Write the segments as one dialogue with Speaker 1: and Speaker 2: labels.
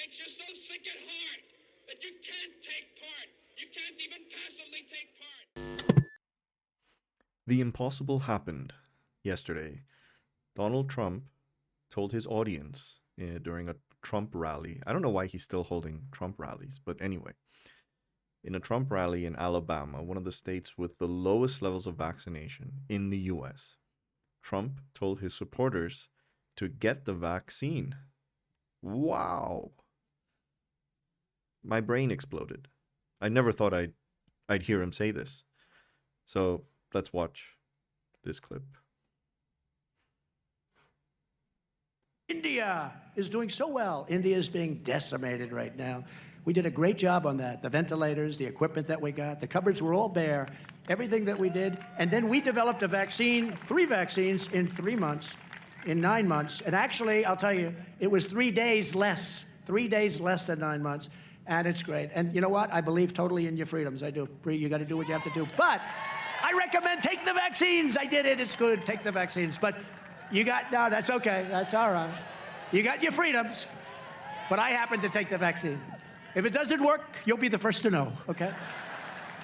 Speaker 1: makes you so sick at heart that you can't take part. You can't even passively take part.
Speaker 2: The impossible happened yesterday. Donald Trump told his audience during a Trump rally. I don't know why he's still holding Trump rallies, but anyway, in a Trump rally in Alabama, one of the states with the lowest levels of vaccination in the US, Trump told his supporters to get the vaccine. Wow. My brain exploded. I never thought I'd hear him say this. So let's watch this clip.
Speaker 3: India is doing so well. India is being decimated right now. We did a great job on that. The ventilators, the equipment that we got, the cupboards were all bare, everything that we did. And then we developed a vaccine, 3 vaccines in 3 months, in 9 months. And actually, I'll tell you, it was 3 days less than 9 months. And it's great. And you know what? I believe totally in your freedoms. I do. You got to do what you have to do. But I recommend take the vaccines. I did it. It's good. Take the vaccines. But no, that's okay. That's all right. You got your freedoms. But I happen to take the vaccine. If it doesn't work, you'll be the first to know, okay?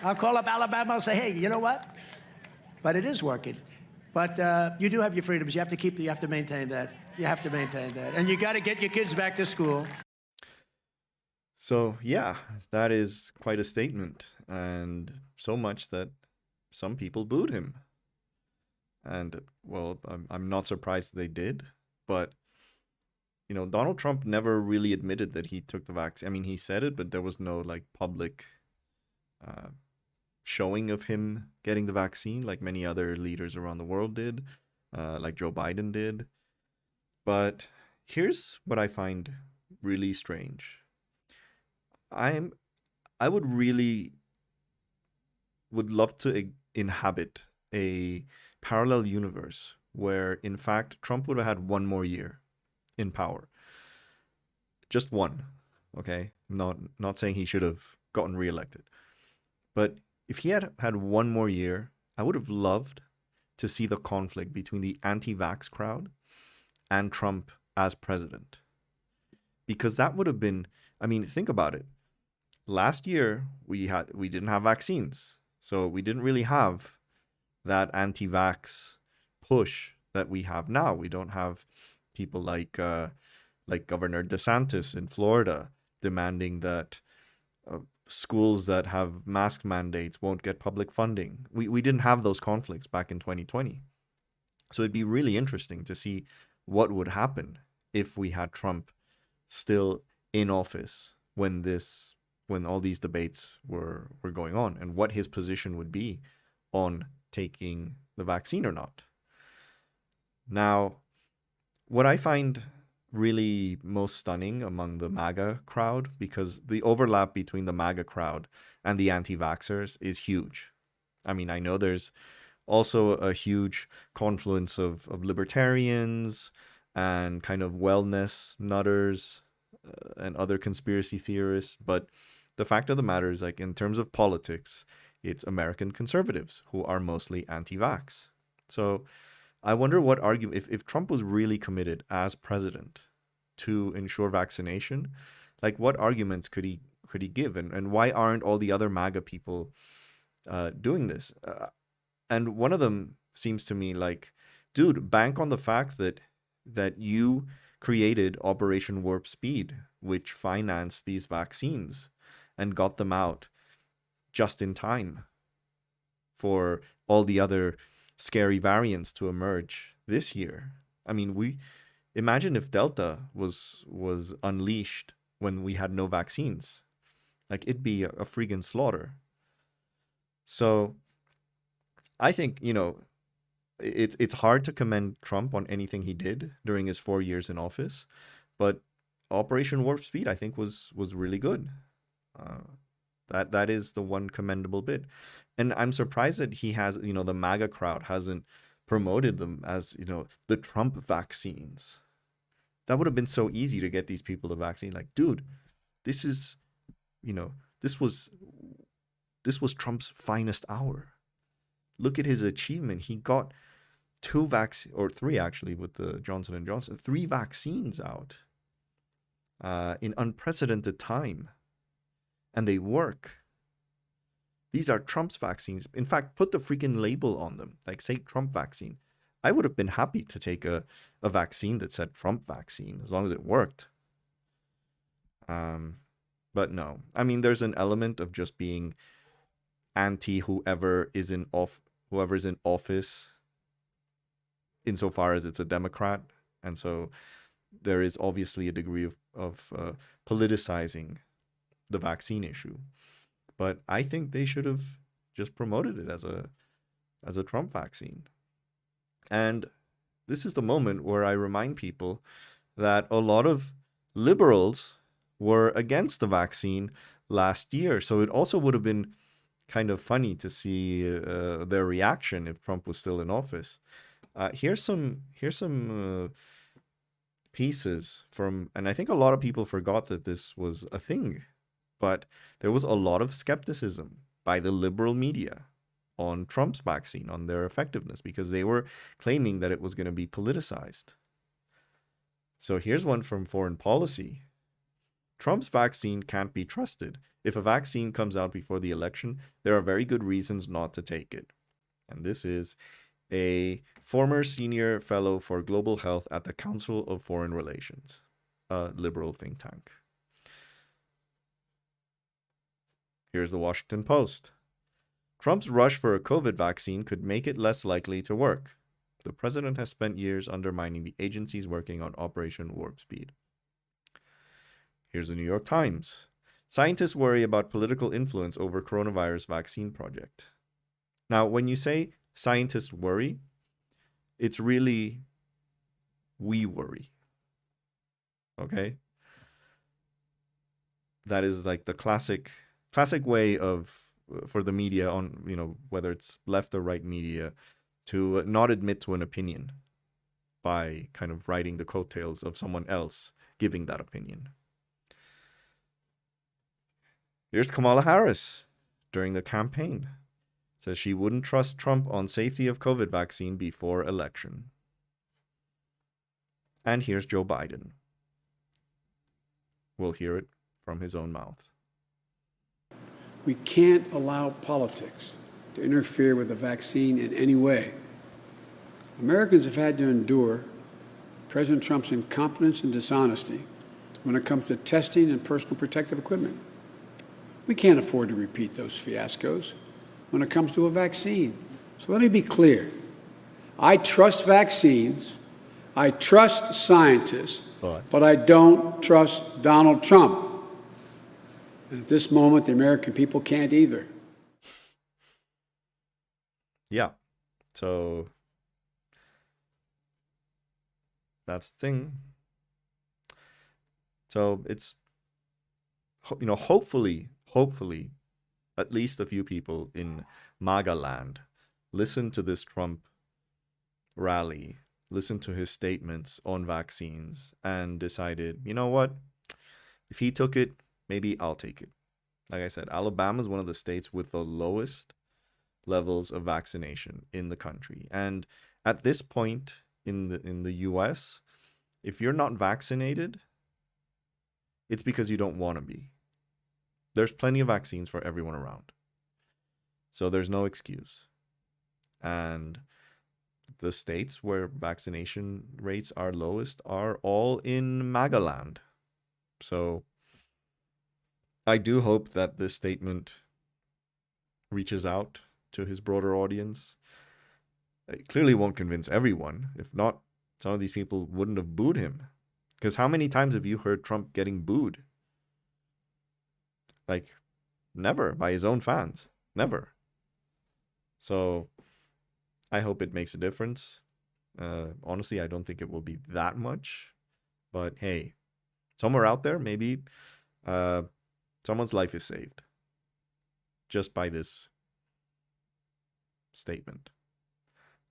Speaker 3: I'll call up Alabama. I'll say, hey, you know what? But it is working. But you do have your freedoms. You have to maintain that. You have to maintain that. And you got to get your kids back to school.
Speaker 2: So, yeah, that is quite a statement. And so much that some people booed him. And, well, I'm not surprised they did. But, you know, Donald Trump never really admitted that he took the vaccine. I mean, he said it, but there was no, like, public showing of him getting the vaccine like many other leaders around the world did, like Joe Biden did. But here's what I find really strange. I would love to inhabit a parallel universe where, in fact, Trump would have had one more year in power. Just one, okay? Not saying he should have gotten reelected. But if he had had one more year, I would have loved to see the conflict between the anti-vax crowd and Trump as president. Because that would have been, I mean, think about it. Last year, we didn't have vaccines. So we didn't really have that anti-vax push that we have now. We don't have people like Governor DeSantis in Florida demanding that schools that have mask mandates won't get public funding. We didn't have those conflicts back in 2020. So it'd be really interesting to see what would happen if we had Trump still in office when all these debates were going on, and what his position would be on taking the vaccine or not. Now, what I find really most stunning among the MAGA crowd, because the overlap between the MAGA crowd and the anti-vaxxers is huge. I mean, I know there's also a huge confluence of libertarians and kind of wellness nutters and other conspiracy theorists, but the fact of the matter is, like, in terms of politics, it's American conservatives who are mostly anti-vax. So I wonder what argument, if Trump was really committed as president to ensure vaccination, like, what arguments could he give, and why aren't all the other MAGA people doing this? And one of them seems to me like, dude, bank on the fact that you created Operation Warp Speed, which financed these vaccines and got them out just in time for all the other scary variants to emerge this year. I mean, imagine if Delta was unleashed when we had no vaccines. Like, it'd be a freaking slaughter. So I think, you know, it's hard to commend Trump on anything he did during his 4 years in office, but Operation Warp Speed, I think, was really good. That is the one commendable bit. And I'm surprised that he has, you know, the MAGA crowd hasn't promoted them as, you know, the Trump vaccines. That would have been so easy to get these people the vaccine. Like, dude, this is, you know, this was Trump's finest hour. Look at his achievement. He got 3 actually with the Johnson & Johnson, 3 vaccines out. in unprecedented time, and they work. These are Trump's vaccines. In fact, put the freaking label on them, like say Trump vaccine. I would have been happy to take a vaccine that said Trump vaccine as long as it worked. But no. I mean, there's an element of just being anti whoever is in office, insofar as it's a Democrat, and so there is obviously a degree of politicizing the vaccine issue. But I think they should have just promoted it as a Trump vaccine. And this is the moment where I remind people that a lot of liberals were against the vaccine last year. So it also would have been kind of funny to see their reaction if Trump was still in office. Here's some pieces from, and I think a lot of people forgot that this was a thing, but there was a lot of skepticism by the liberal media on Trump's vaccine, on their effectiveness, because they were claiming that it was going to be politicized. So here's one from Foreign Policy. Trump's vaccine can't be trusted. If a vaccine comes out before the election, there are very good reasons not to take it. And this is a former senior fellow for global health at the Council of Foreign Relations, a liberal think tank. Here's the Washington Post. Trump's rush for a COVID vaccine could make it less likely to work. The president has spent years undermining the agencies working on Operation Warp Speed. Here's the New York Times. Scientists worry about political influence over coronavirus vaccine project. Now, when you say scientists worry, it's really we worry. Okay? That is like the classic way of for the media, on whether it's left or right media, to not admit to an opinion by kind of riding the coattails of someone else giving that opinion. Here's Kamala Harris during the campaign. Says she wouldn't trust Trump on safety of COVID vaccine before election. And here's Joe Biden. We'll hear it from his own mouth.
Speaker 4: We can't allow politics to interfere with the vaccine in any way. Americans have had to endure President Trump's incompetence and dishonesty when it comes to testing and personal protective equipment. We can't afford to repeat those fiascos when it comes to a vaccine. So let me be clear. I trust vaccines, I trust scientists, but I don't trust Donald Trump. And at this moment, the American people can't either.
Speaker 2: Yeah. So that's the thing. So it's, hopefully, at least a few people in MAGA land listen to this Trump rally, listen to his statements on vaccines, and decided, you know what? If he took it, maybe I'll take it. Like I said, Alabama is one of the states with the lowest levels of vaccination in the country. And at this point in the US, if you're not vaccinated, it's because you don't want to be. There's plenty of vaccines for everyone around. So there's no excuse. And the states where vaccination rates are lowest are all in MAGA land. So I do hope that this statement reaches out to his broader audience. It clearly won't convince everyone. If not, some of these people wouldn't have booed him. Because how many times have you heard Trump getting booed? Like, never, by his own fans. Never. So I hope it makes a difference. Honestly, I don't think it will be that much. But hey, somewhere out there, maybe someone's life is saved just by this statement.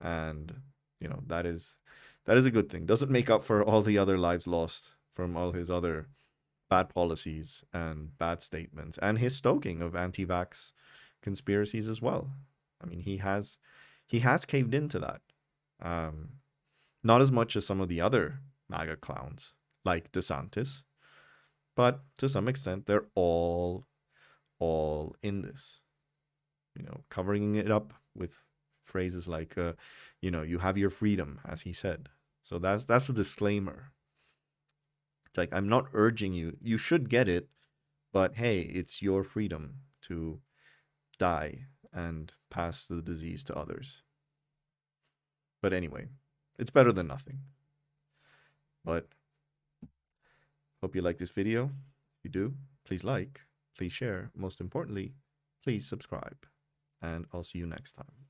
Speaker 2: And, that is a good thing. Doesn't make up for all the other lives lost from all his other bad policies and bad statements, and his stoking of anti-vax conspiracies as well. I mean, he has caved into that. Not as much as some of the other MAGA clowns, like DeSantis, But to some extent, they're all in this, covering it up with phrases like, you have your freedom, as he said. So that's a disclaimer. It's like, I'm not urging you. You should get it, but hey, it's your freedom to die and pass the disease to others. But anyway, it's better than nothing. But hope you like this video. If you do, please like, please share. Most importantly, please subscribe. And I'll see you next time.